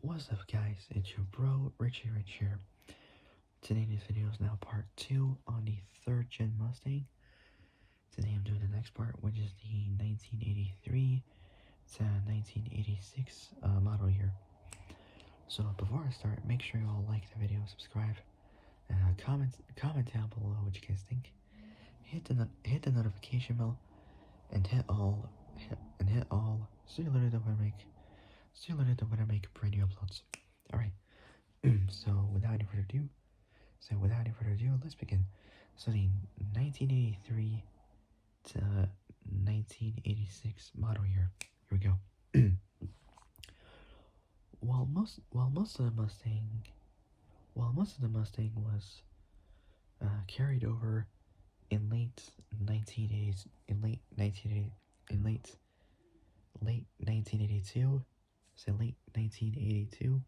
What's up guys, it's your bro, Richie Rich here. Today's video is now part 2 on the 3rd Gen Mustang. Today I'm doing the next part, which is the 1983 to 1986 model year. So before I start, make sure you all like the video, subscribe, comment down below what you guys think. Hit the notification bell, and hit all, so you learn when I make brand new uploads. Alright, so without any further ado, let's begin. So the 1983 to 1986 model year. Here we go. While most of the Mustang was carried over in late 1980s, late 1982, say late 1982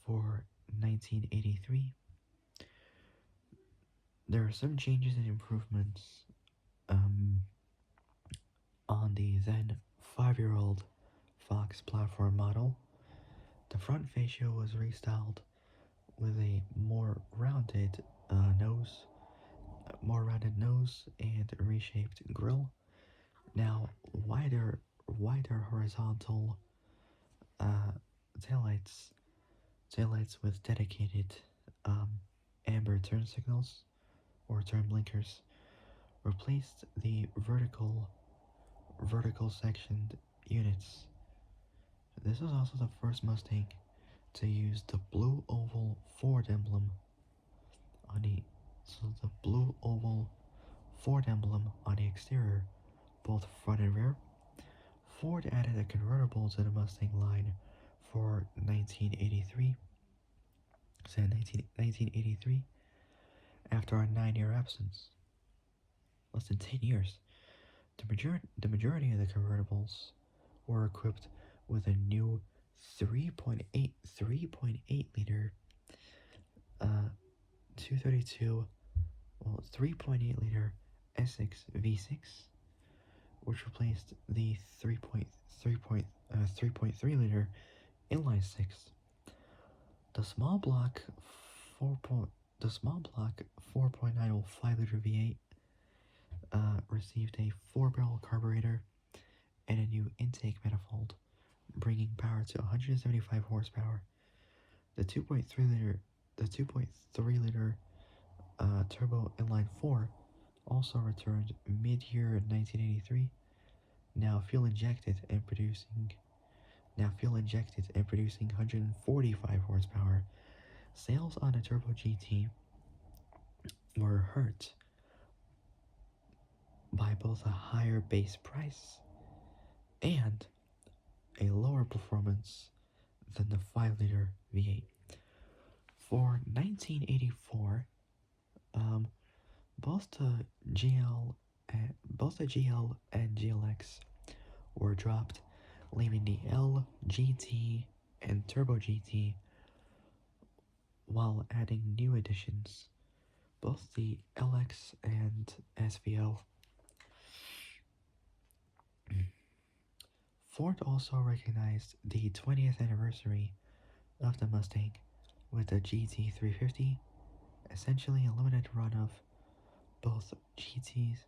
for 1983. There are some changes and improvements on the then 5-year-old Fox platform model. The front fascia was restyled with a more rounded nose and a reshaped grille. Now wider horizontal taillights with dedicated amber turn signals or turn blinkers replaced the vertical sectioned units. This was also the first Mustang to use the blue oval Ford emblem on the exterior, both front and rear. Ford added a convertible to the Mustang line for 1983. So 1983, after a 9-year absence, less than 10 years. The majority of the convertibles were equipped with a new 3.8 liter 3.8 liter S6 V6, which replaced the 3.3 liter inline 6. The small block 4.9 5-liter V8 received a 4-barrel carburetor and a new intake manifold, bringing power to 175 horsepower. The 2.3 liter turbo inline 4 also returned mid-year in 1983, now fuel injected and producing 145 horsepower. Sales on a Turbo GT were hurt by both a higher base price and a lower performance than the 5-liter V8. For 1984, both the GL and GLX were dropped, leaving the L, GT, and Turbo GT, while adding new additions, both the LX and SVO. Ford also recognized the 20th anniversary of the Mustang with the GT350, essentially a limited run of both GTs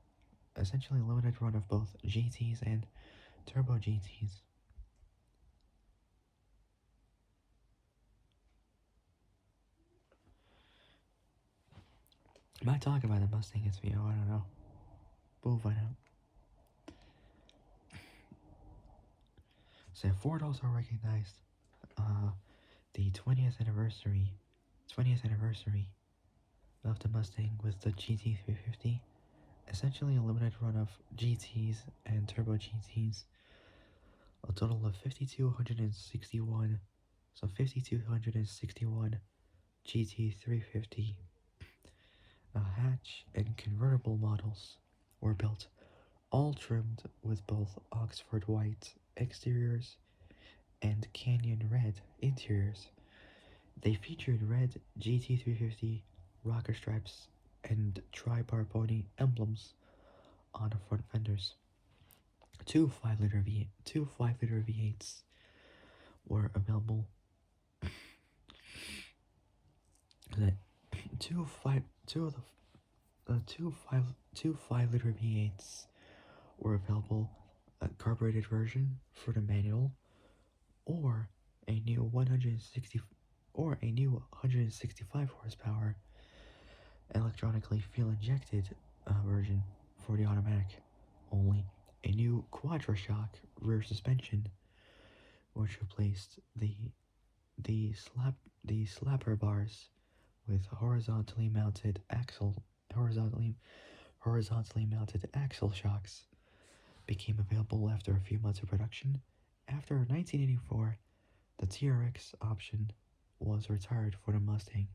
and Turbo GTs. Might talk about the Mustang SVO, I don't know. But we'll find out. So Ford also recognized the 20th anniversary of the Mustang with the GT350, essentially a limited run of GTs and Turbo GTs, a total of 5,261 GT350 hatch and convertible models were built, all trimmed with both Oxford white exteriors and canyon red interiors. They featured red GT350 rocker stripes and tri-bar pony emblems on the front fenders. Two 5-liter V8s were available The two of the two 5-liter V8s were available, a carbureted version for the manual, or a new 165 horsepower electronically fuel injected version for the automatic only. A new quadra-shock rear suspension, which replaced the slapper bars with horizontally mounted axle shocks, became available after a few months of production. After 1984, the TRX option was retired for the Mustang.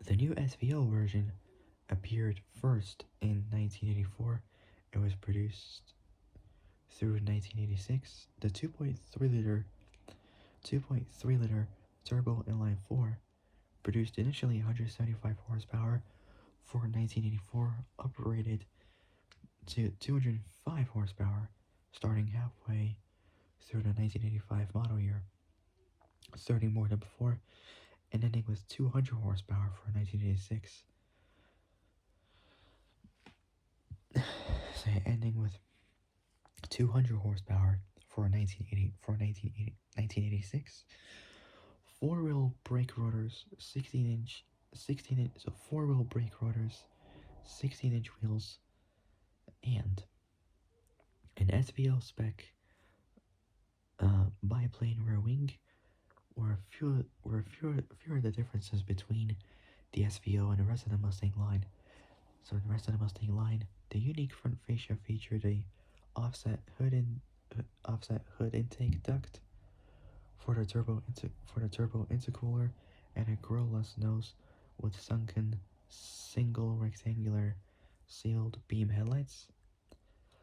The new SVO version appeared first in 1984 and was produced through 1986. The 2.3 liter turbo inline 4 produced initially 175 horsepower for 1984, uprated to 205 horsepower starting halfway through the 1985 model year, 30 more than before, and ending with 200 horsepower for 1986. Ending with 200 horsepower for 1986. Four-wheel brake rotors, 4-wheel brake rotors, 16-inch wheels, and an SVO spec biplane rear wing were fewer the differences between the SVO and the rest of the Mustang line. So in the rest of the Mustang line, the unique front fascia featured a offset hood intake duct for the turbo intercooler and a grilleless nose with sunken single rectangular sealed beam headlights.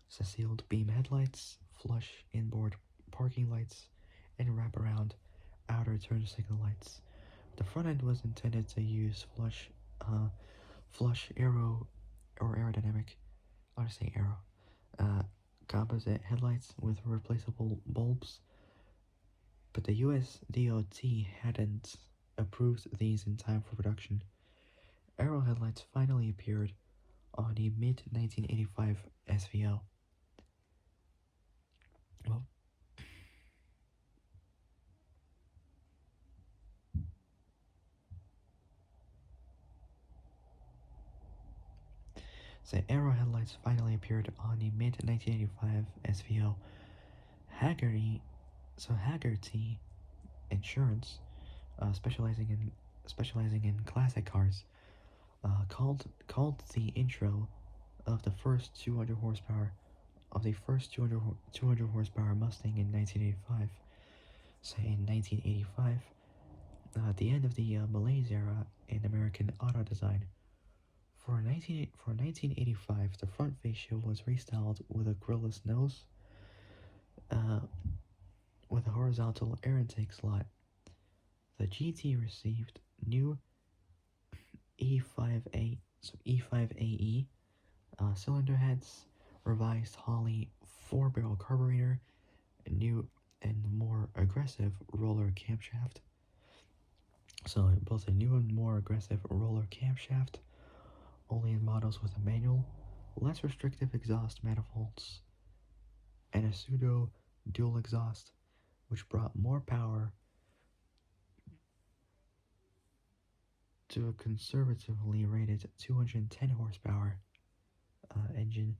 So sealed beam headlights, flush inboard parking lights, and wraparound outer turn signal lights. The front end was intended to use flush aero or aerodynamic, I say aero, composite headlights with replaceable bulbs, but the US DOT hadn't approved these in time for production. Aero headlights finally appeared on the mid-1985 SVO. Well, the Aero headlights finally appeared on the mid-1985 SVO. Haggerty Insurance, specializing in classic cars, called the intro of the first 200 horsepower Mustang in 1985. So in 1985, the end of the malaise era in American auto design. For 1985, the front fascia was restyled with a grilleless nose, with a horizontal air intake slot. The GT received new E5AE cylinder heads, revised Holley 4-barrel carburetor, a new and more aggressive roller camshaft. So both a new and more aggressive roller camshaft, only in models with a manual, less restrictive exhaust manifolds, and a pseudo dual exhaust, which brought more power to a conservatively rated 210 horsepower engine.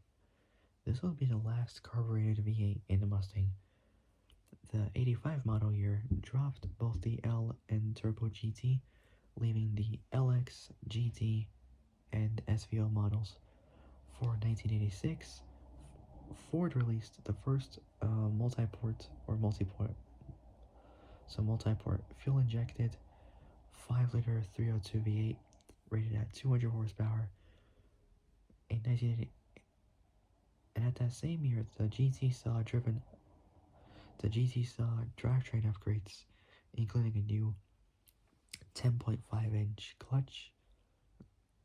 This will be the last carbureted V8 in the Mustang. The 85 model year dropped both the L and Turbo GT, leaving the LX, GT, and SVO models. For 1986, Ford released the first multi-port fuel-injected 5-liter 302 V8 rated at 200 horsepower in 1980. And at that same year, the GT saw drivetrain upgrades, including a new 10.5-inch clutch,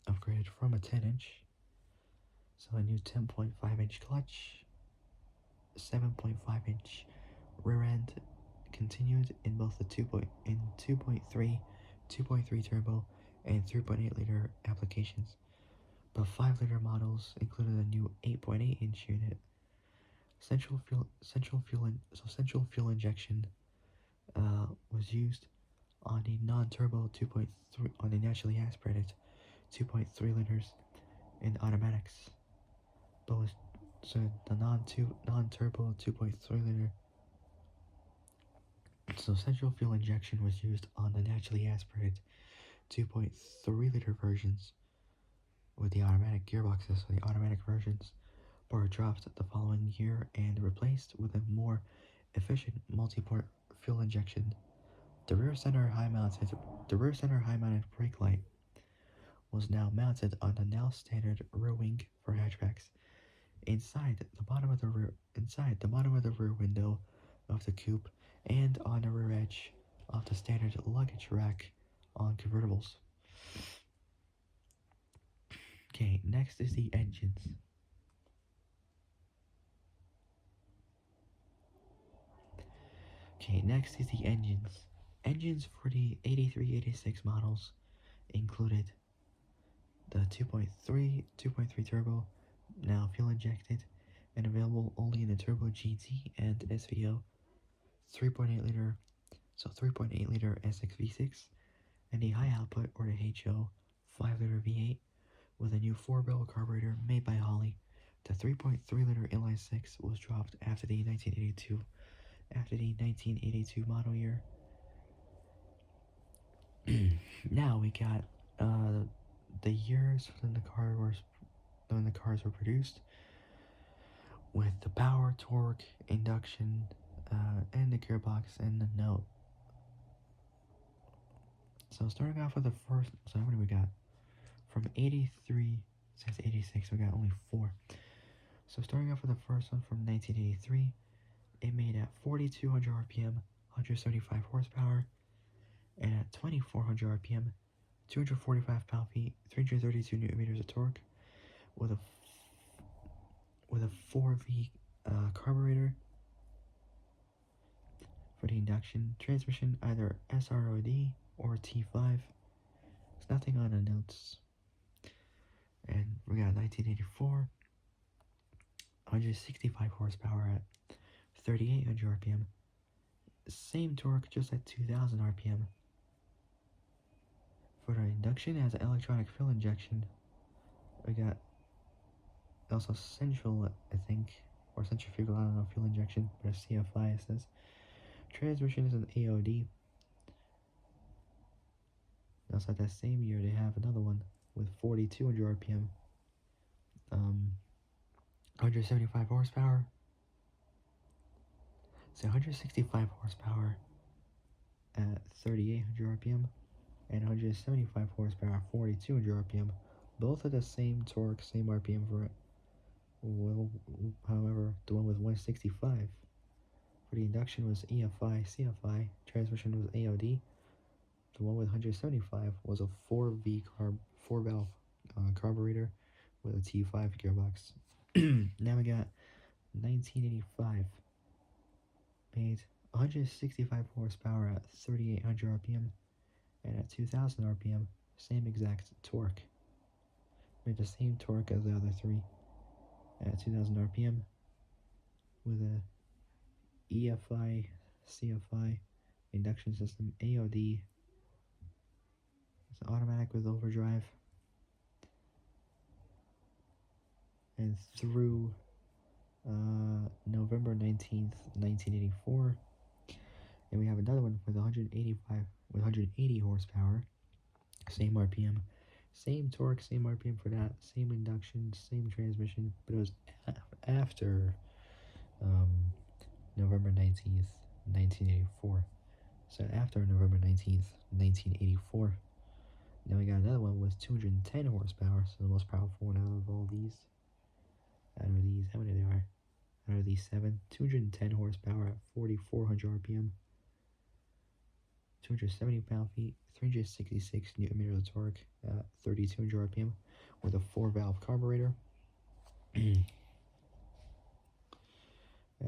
upgraded from a 10-inch. So a new 10.5-inch clutch, 7.5-inch rear end, continued in both the 2.3 2.3 turbo, and 3.8-liter applications. But 5-liter models included a new 8.8-inch unit. Central fuel injection was used on the non-turbo 2.3 on the naturally aspirated 2.3 liters in automatics. Both so the non-turbo 2.3 liter. So central fuel injection was used on the naturally aspirated 2.3 liter versions with the automatic gearboxes. So the automatic versions were dropped the following year and replaced with a more efficient multi-port fuel injection. The rear center high mounted brake light was now mounted on the now standard rear wing for hatchbacks. Inside the bottom of the rear window of the coupe and on the rear edge of the standard luggage rack on convertibles. Okay, next is the engines. Okay, next is the engines. Engines for the 83-86 models included the 2.3 turbo, now fuel injected, and available only in the Turbo GT and SVO, 3.8-liter, 3.8-liter SX V6, and the high output or the HO 5-liter V8 with a new 4-barrel carburetor made by Holley. The 3.3-liter inline 6 was dropped after the 1982 model year. Now we got the years when the cars were produced, with the power, torque, induction, and the gearbox and the note. So starting off with the first, so how many we got? From 83 since 86, we got only 4. So starting off with the first one from 1983, it made at 4,200 RPM, 175 horsepower, and at 2,400 RPM, 245 pound-feet, 332 newton meters of torque, with a 4V carburetor. For the induction transmission, either SROD or T5. There's nothing on the notes. And we got 1984, 165 horsepower at 3,800 RPM. Same torque, just at 2,000 RPM. For the induction, it has an electronic fuel injection. We got also central, I think, or centrifugal, I don't know, fuel injection, but a CFI it says. Transmission is an AOD. Also, that same year, they have another one with 4,200 RPM, 175 horsepower. So 165 horsepower at 3,800 RPM, and 175 horsepower at 4,200 RPM. Both are the same torque, same RPM for it. Well, however, the one with 165 for the induction was EFI, CFI. Transmission was AOD. The one with 175 was a 4-valve carburetor with a T5 gearbox. Now we got 1985. Made 165 horsepower at 3,800 RPM, and at 2,000 RPM, same exact torque. Made the same torque as the other 3 at 2,000 RPM with a EFI, CFI induction system, AOD. It's automatic with overdrive. And through November 19th, 1984, and we have another one with 180 horsepower, same RPM, same torque, same RPM for that, same induction, same transmission, but it was after November 19th, 1984. So after November 19th, 1984, now we got another one with 210 horsepower, so the most powerful one out of all these. How many there are? Out of these 7, 210 horsepower at 4,400 RPM, 270 pound-feet, 366 newton meters of torque at 3,200 RPM with a 4-valve carburetor.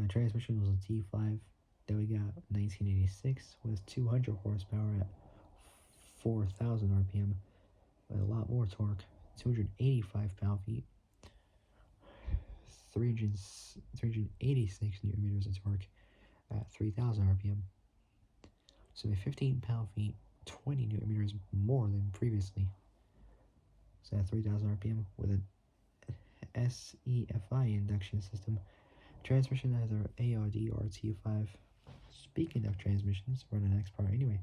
Transmission was a T5. Then we got 1986 with 200 horsepower at 4,000 RPM with a lot more torque, 285 pound-feet, 386 newton meters of torque at 3,000 RPM. So a 15 pound-feet, 20 newton meters more than previously. So at 3,000 RPM with an SEFI induction system. Transmission either ARD or T5. Speaking of transmissions, we're in the next part anyway.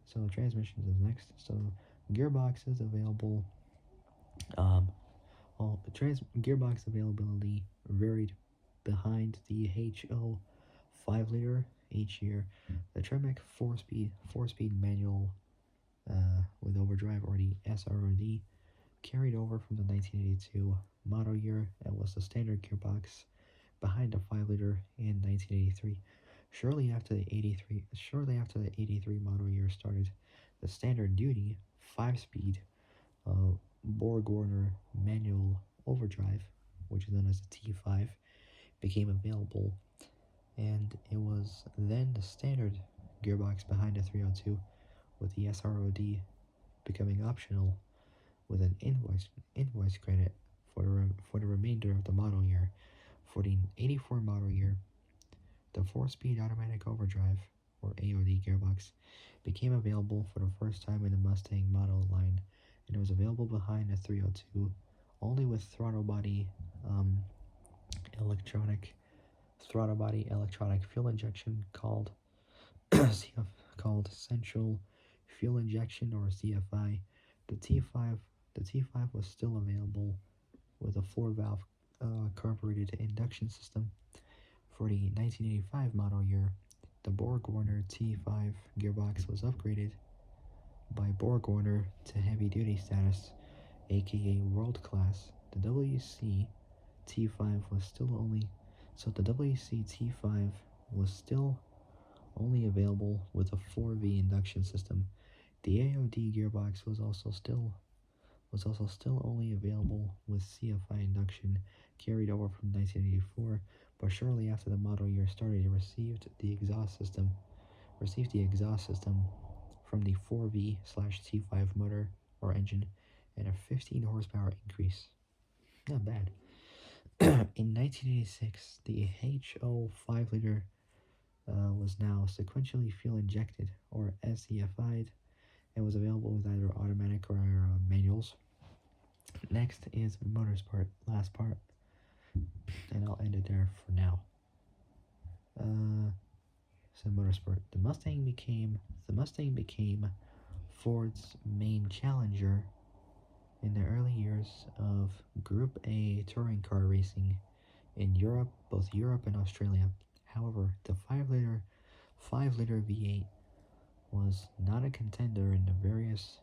So transmissions is next. So gearboxes available. Gearbox availability varied behind the HO 5-liter each year. The Tremec 4-speed manual with overdrive, or the SROD, carried over from the 1982 model year and was the standard gearbox behind the 5-liter in 1983. Shortly after the 83 model year started, the standard duty 5-speed Borg-Warner manual overdrive, which is known as the T5, became available, and it was then the standard gearbox behind the 302, with the SROD becoming optional with an invoice credit for the remainder of the model year. For the 84 model year, the 4-speed automatic overdrive, or AOD gearbox, became available for the first time in the Mustang model line, and it was available behind the 302 only with throttle body electronic fuel injection called called central fuel injection, or CFI. The T5 was still available with a 4-valve carbureted induction system. For the 1985 model year, the Borg-Warner T5 gearbox was upgraded by Borg-Warner to heavy-duty status, A.K.A. World Class. The WC T5 was still only available with a 4V induction system. The AOD gearbox was also still only available with CFI induction, carried over from 1984, but shortly after the model year started, it received the exhaust system from the 4V/T5 motor or engine, and a 15 horsepower increase. Not bad. In 1986, the HO 5-liter was now sequentially fuel injected, or SEFI'd, and was available with either automatic or manuals. Next is motorsport, last part, and I'll end it there for now. So motorsport, the Mustang became Ford's main challenger in the early years of Group A touring car racing in both Europe and Australia. However, the 5-liter V8 was not a contender in the various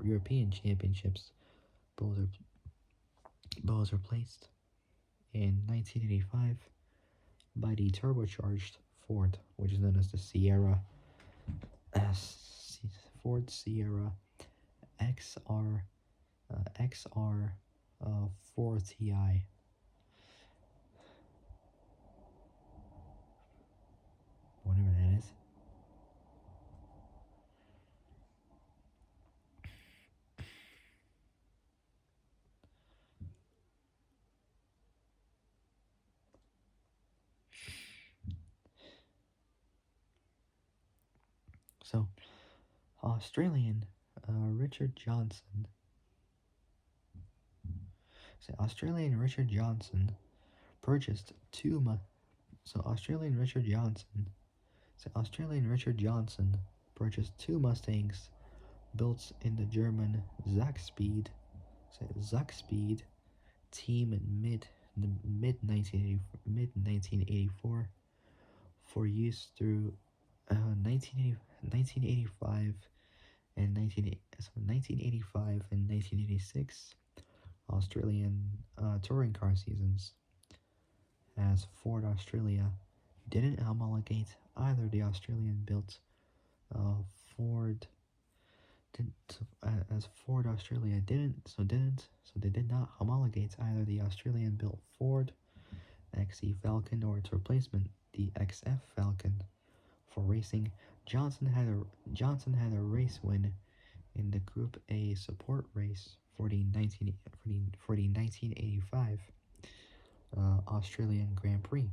European championships, but was replaced in 1985 by the turbocharged Ford, which is known as the Ford Sierra XR 4 Ti. Whatever that is. So, Australian Richard Johnson purchased Australian Richard Johnson purchased 2 Mustangs built in the German Zakspeed team in mid 1984 for use through 1985 and 1986 Australian touring car seasons, as Ford Australia didn't homologate either the Australian-built Ford as Ford Australia they did not homologate either the Australian-built Ford XE Falcon or its replacement, the XF Falcon, For racing, Johnson had a race win in the Group A support race for the 1985 Australian Grand Prix,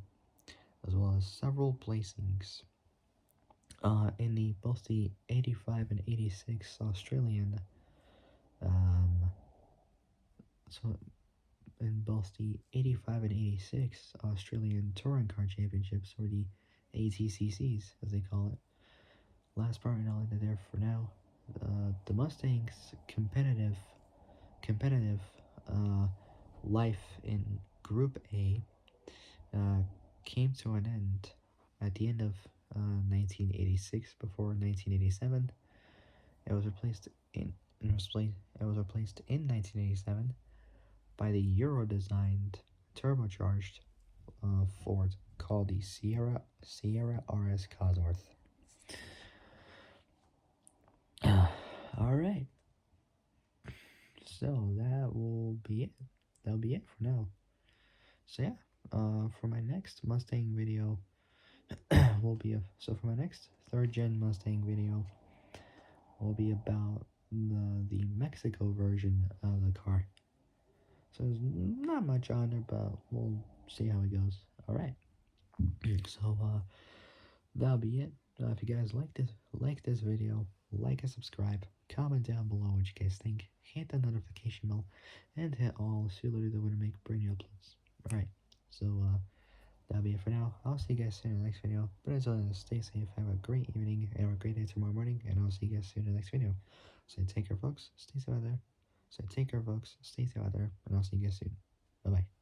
as well as several placings in both the 85 and 86 Australian um, so in both the 85 and 86 Australian Touring Car Championships, or the ATCCs as they call it. Last part, and I'll end it there for now. The Mustangs' competitive uh, life in Group A uh, came to an end at the end of 1986. Before 1987, it was replaced in it was replaced in 1987 by the Euro-designed turbocharged Ford called the Sierra RS Cosworth. All right, so that will be it. That'll be it for now. So yeah, for my next Mustang video, for my next 3rd-gen Mustang video will be about the Mexico version of the car. So there's not much on there, but we'll see how it goes. All right. So that'll be it. If you guys like this video, like and subscribe. Comment down below what you guys think. Hit the notification bell and hit all so you'll know when I make brand new uploads. All right. So that'll be it for now. I'll see you guys soon in the next video. But until then, stay safe, have a great evening, and have a great day tomorrow morning, and I'll see you guys soon in the next video. So take care, folks. Stay safe out there. So take care, folks. Stay safe out there, and I'll see you guys soon. Bye-bye.